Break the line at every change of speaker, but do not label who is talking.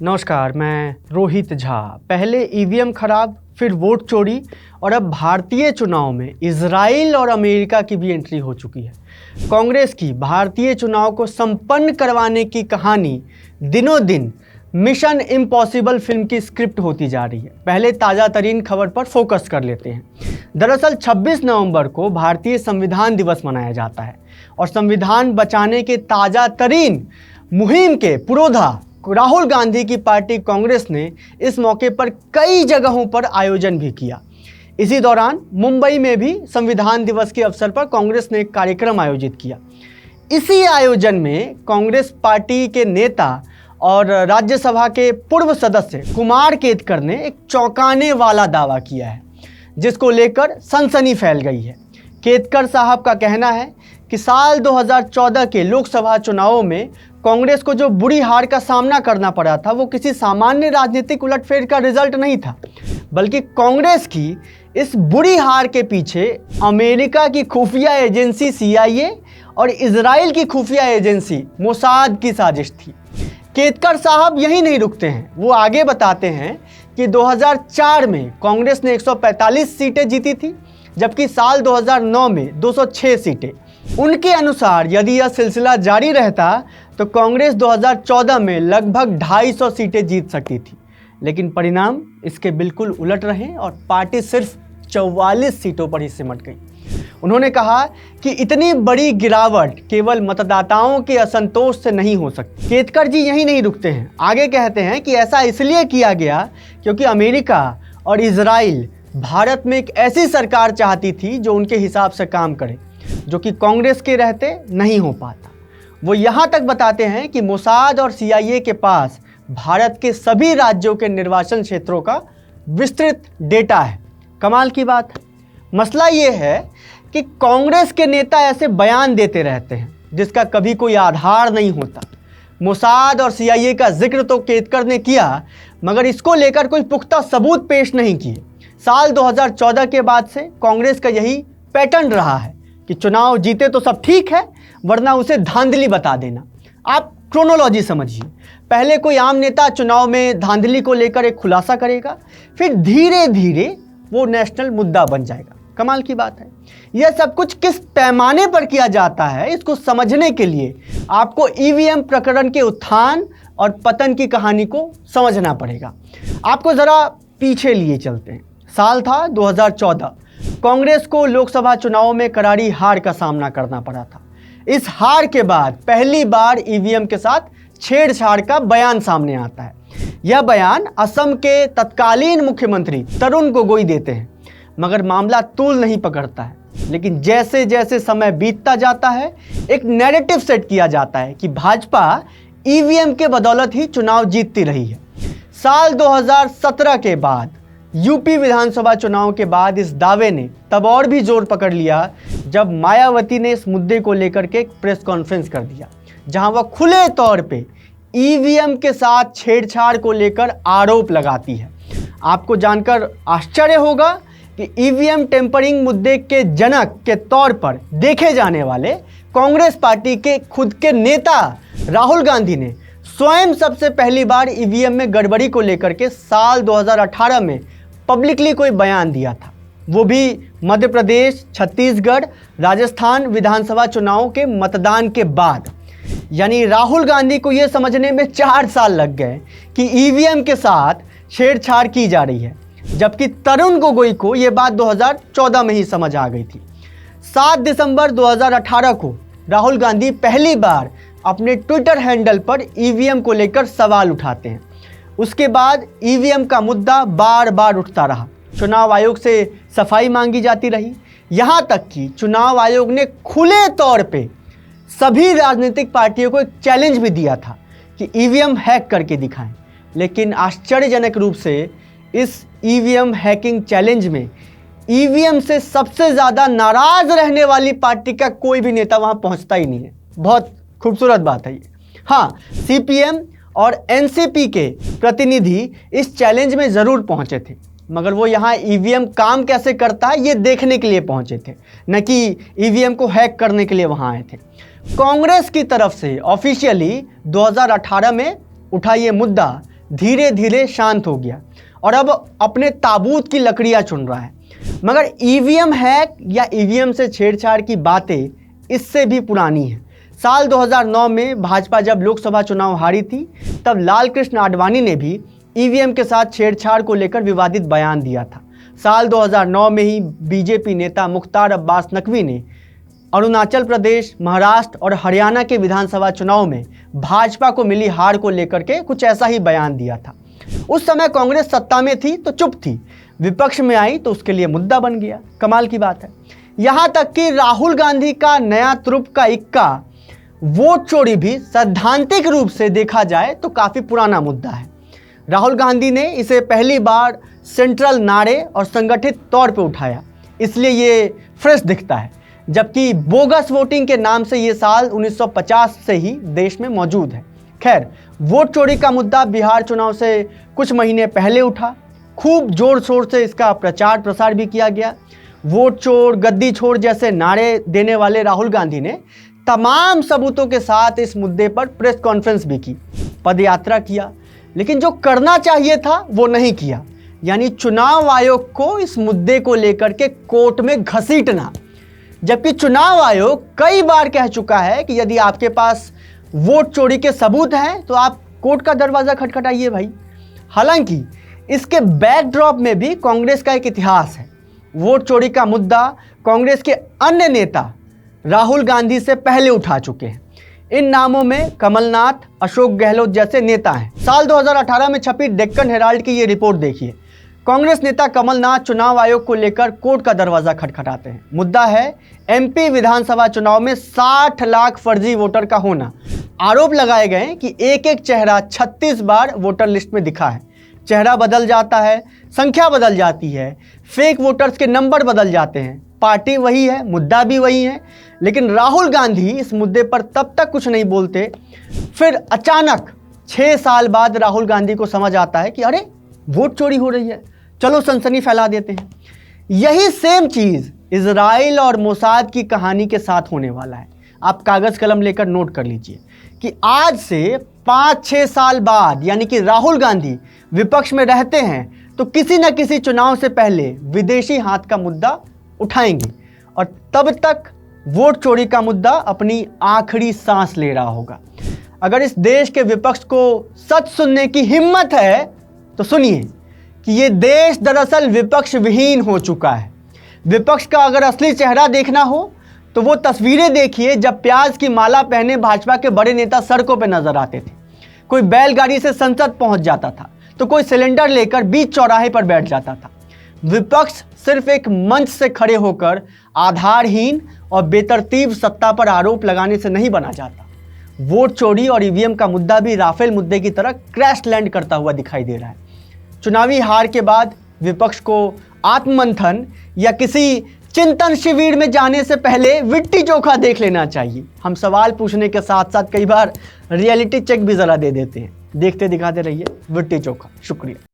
नमस्कार, मैं रोहित झा। पहले ईवीएम खराब, फिर वोट चोरी और अब भारतीय चुनाव में इजराइल और अमेरिका की भी एंट्री हो चुकी है। कांग्रेस की भारतीय चुनाव को संपन्न करवाने की कहानी दिनों दिन मिशन इम्पॉसिबल फिल्म की स्क्रिप्ट होती जा रही है। पहले ताज़ा तरीन खबर पर फोकस कर लेते हैं। दरअसल 26 नवंबर को भारतीय संविधान दिवस मनाया जाता है और संविधान बचाने के ताज़ा तरीन मुहिम के पुरोधा राहुल गांधी की पार्टी कांग्रेस ने इस मौके पर कई जगहों पर आयोजन भी किया। इसी दौरान मुंबई में भी संविधान दिवस के अवसर पर कांग्रेस ने एक कार्यक्रम आयोजित किया। इसी आयोजन में कांग्रेस पार्टी के नेता और राज्यसभा के पूर्व सदस्य कुमार केतकर ने एक चौंकाने वाला दावा किया है, जिसको लेकर सनसनी फैल गई है। केतकर साहब का कहना है कि साल 2014 के लोकसभा चुनावों में कांग्रेस को जो बुरी हार का सामना करना पड़ा था, वो किसी सामान्य राजनीतिक उलटफेर का रिजल्ट नहीं था, बल्कि कांग्रेस की इस बुरी हार के पीछे अमेरिका की खुफिया एजेंसी CIA और इजराइल की खुफिया एजेंसी मोसाद की साजिश थी। केतकर साहब यही नहीं रुकते हैं, वो आगे बताते हैं कि 2004 में कांग्रेस ने 145 सीटें जीती थी, जबकि साल 2009 में 206 सीटें। उनके अनुसार यदि यह सिलसिला जारी रहता तो कांग्रेस 2014 में लगभग 250 सीटें जीत सकती थी, लेकिन परिणाम इसके बिल्कुल उलट रहे और पार्टी सिर्फ 44 सीटों पर ही सिमट गई। उन्होंने कहा कि इतनी बड़ी गिरावट केवल मतदाताओं के असंतोष से नहीं हो सकती। केतकर जी यही नहीं रुकते हैं, आगे कहते हैं कि ऐसा इसलिए किया गया क्योंकि अमेरिका और इजराइल भारत में एक ऐसी सरकार चाहती थी जो उनके हिसाब से काम करे, जो कि कांग्रेस के रहते नहीं हो पाता। वो यहाँ तक बताते हैं कि मोसाद और CIA के पास भारत के सभी राज्यों के निर्वाचन क्षेत्रों का विस्तृत डेटा है। कमाल की बात है। मसला ये है कि कांग्रेस के नेता ऐसे बयान देते रहते हैं जिसका कभी कोई आधार नहीं होता। मोसाद और CIA का जिक्र तो केतकर ने किया, मगर इसको लेकर कोई पुख्ता सबूत पेश नहीं किए। साल 2014 के बाद से कांग्रेस का यही पैटर्न रहा है कि चुनाव जीते तो सब ठीक है, वरना उसे धांधली बता देना। आप क्रोनोलॉजी समझिए। पहले कोई आम नेता चुनाव में धांधली को लेकर एक खुलासा करेगा, फिर धीरे धीरे वो नेशनल मुद्दा बन जाएगा। कमाल की बात है। यह सब कुछ किस पैमाने पर किया जाता है, इसको समझने के लिए आपको EVM प्रकरण के उत्थान और पतन की कहानी को समझना पड़ेगा। आपको ज़रा पीछे लिए चलते हैं। साल था 2014। कांग्रेस को लोकसभा चुनावों में करारी हार का सामना करना पड़ा था। इस हार के बाद पहली बार EVM के साथ छेड़छाड़ का बयान सामने आता है। यह बयान असम के तत्कालीन मुख्यमंत्री तरुण गोगोई देते हैं, मगर मामला तूल नहीं पकड़ता है। लेकिन जैसे जैसे समय बीतता जाता है, एक नैरेटिव सेट किया जाता है कि भाजपा EVM के बदौलत ही चुनाव जीतती रही है। साल 2017 के बाद यूपी विधानसभा चुनाव के बाद इस दावे ने तब और भी जोर पकड़ लिया जब मायावती ने इस मुद्दे को लेकर के एक प्रेस कॉन्फ्रेंस कर दिया, जहां वह खुले तौर पे EVM के साथ छेड़छाड़ को लेकर आरोप लगाती है। आपको जानकर आश्चर्य होगा कि EVM टेम्परिंग मुद्दे के जनक के तौर पर देखे जाने वाले कांग्रेस पार्टी के खुद के नेता राहुल गांधी ने स्वयं सबसे पहली बार EVM में गड़बड़ी को लेकर के साल 2018 में पब्लिकली कोई बयान दिया था, वो भी मध्य प्रदेश, छत्तीसगढ़, राजस्थान विधानसभा चुनावों के मतदान के बाद। यानी राहुल गांधी को ये समझने में 4 साल लग गए कि EVM के साथ छेड़छाड़ की जा रही है, जबकि तरुण गोगोई को ये बात 2014 में ही समझ आ गई थी। 7 दिसंबर 2018 को राहुल गांधी पहली बार अपने ट्विटर हैंडल पर EVM को लेकर सवाल उठाते हैं। उसके बाद EVM का मुद्दा बार बार उठता रहा। चुनाव आयोग से सफाई मांगी जाती रही, यहाँ तक कि चुनाव आयोग ने खुले तौर पे सभी राजनीतिक पार्टियों को एक चैलेंज भी दिया था कि EVM हैक करके दिखाएं। लेकिन आश्चर्यजनक रूप से इस EVM हैकिंग चैलेंज में EVM से सबसे ज़्यादा नाराज़ रहने वाली पार्टी का कोई भी नेता वहाँ पहुँचता ही नहीं है। बहुत खूबसूरत बात है ये। हाँ, CPM और NCP के प्रतिनिधि इस चैलेंज में ज़रूर पहुँचे थे, मगर वो यहाँ EVM काम कैसे करता है ये देखने के लिए पहुँचे थे, न कि EVM को हैक करने के लिए वहाँ आए थे। कांग्रेस की तरफ से ऑफिशियली 2018 में उठा ये मुद्दा धीरे धीरे शांत हो गया और अब अपने ताबूत की लकड़ियां चुन रहा है। मगर ईवीएम हैक या ईवीएम से छेड़छाड़ की बातें इससे भी पुरानी हैं। साल 2009 में भाजपा जब लोकसभा चुनाव हारी थी, तब लाल कृष्ण आडवाणी ने भी ईवीएम के साथ छेड़छाड़ को लेकर विवादित बयान दिया था। साल 2009 में ही बीजेपी नेता मुख्तार अब्बास नकवी ने अरुणाचल प्रदेश, महाराष्ट्र और हरियाणा के विधानसभा चुनाव में भाजपा को मिली हार को लेकर के कुछ ऐसा ही बयान दिया था। उस समय कांग्रेस सत्ता में थी तो चुप थी, विपक्ष में आई तो उसके लिए मुद्दा बन गया। कमाल की बात है। यहाँ तक कि राहुल गांधी का नया तुरुप का इक्का वोट चोरी भी सैद्धांतिक रूप से देखा जाए तो काफ़ी पुराना मुद्दा है। राहुल गांधी ने इसे पहली बार सेंट्रल नारे और संगठित तौर पे उठाया, इसलिए ये फ्रेश दिखता है, जबकि बोगस वोटिंग के नाम से ये साल 1950 से ही देश में मौजूद है। खैर, वोट चोरी का मुद्दा बिहार चुनाव से कुछ महीने पहले उठा। खूब जोर शोर से इसका प्रचार प्रसार भी किया गया। वोट चोर, गद्दी छोड़ जैसे नारे देने वाले राहुल गांधी ने तमाम सबूतों के साथ इस मुद्दे पर प्रेस कॉन्फ्रेंस भी की, पदयात्रा किया, लेकिन जो करना चाहिए था वो नहीं किया, यानी चुनाव आयोग को इस मुद्दे को लेकर के कोर्ट में घसीटना। जबकि चुनाव आयोग कई बार कह चुका है कि यदि आपके पास वोट चोरी के सबूत हैं तो आप कोर्ट का दरवाज़ा खटखटाइए भाई। हालांकि इसके बैकड्रॉप में भी कांग्रेस का एक इतिहास है। वोट चोरी का मुद्दा कांग्रेस के अन्य नेता राहुल गांधी से पहले उठा चुके हैं। इन नामों में कमलनाथ, अशोक गहलोत जैसे नेता हैं। साल 2018 में छपी डेक्कन हेराल्ड की ये रिपोर्ट देखिए। कांग्रेस नेता कमलनाथ चुनाव आयोग को लेकर कोर्ट का दरवाजा खटखटाते हैं। मुद्दा है एमपी विधानसभा चुनाव में 60 लाख फर्जी वोटर का होना। आरोप लगाए गए कि एक एक चेहरा 36 बार वोटर लिस्ट में दिखा है। चेहरा बदल जाता है, संख्या बदल जाती है, फेक वोटर्स के नंबर बदल जाते हैं। पार्टी वही है, मुद्दा भी वही है, लेकिन राहुल गांधी इस मुद्दे पर तब तक कुछ नहीं बोलते। फिर अचानक 6 साल बाद राहुल गांधी को समझ आता है कि अरे वोट चोरी हो रही है, चलो सनसनी फैला देते हैं। यही सेम चीज़ इजराइल और मोसाद की कहानी के साथ होने वाला है। आप कागज़ कलम लेकर नोट कर लीजिए कि आज से 5-6 साल बाद, यानी कि राहुल गांधी विपक्ष में रहते हैं तो किसी न किसी चुनाव से पहले विदेशी हाथ का मुद्दा उठाएंगे और तब तक वोट चोरी का मुद्दा अपनी आखिरी सांस ले रहा होगा। अगर इस देश के विपक्ष को सच सुनने की हिम्मत है तो सुनिए कि ये देश दरअसल विपक्ष विहीन हो चुका है। विपक्ष का अगर असली चेहरा देखना हो तो वो तस्वीरें देखिए जब प्याज की माला पहने भाजपा के बड़े नेता सड़कों पर नजर आते थे। कोई बैलगाड़ी से संसद पहुंच जाता था तो कोई सिलेंडर लेकर बीच चौराहे पर बैठ जाता था। विपक्ष सिर्फ एक मंच से खड़े होकर आधारहीन और बेतरतीब सत्ता पर आरोप लगाने से नहीं बना जाता। वोट चोरी और ईवीएम का मुद्दा भी राफेल मुद्दे की तरह क्रैश लैंड करता हुआ दिखाई दे रहा है। चुनावी हार के बाद विपक्ष को आत्ममंथन या किसी चिंतन शिविर में जाने से पहले लिट्टी चोखा देख लेना चाहिए। हम सवाल पूछने के साथ साथ कई बार रियलिटी चेक भी ज़रा दे देते हैं। देखते दिखाते रहिए लिट्टी चोखा। शुक्रिया।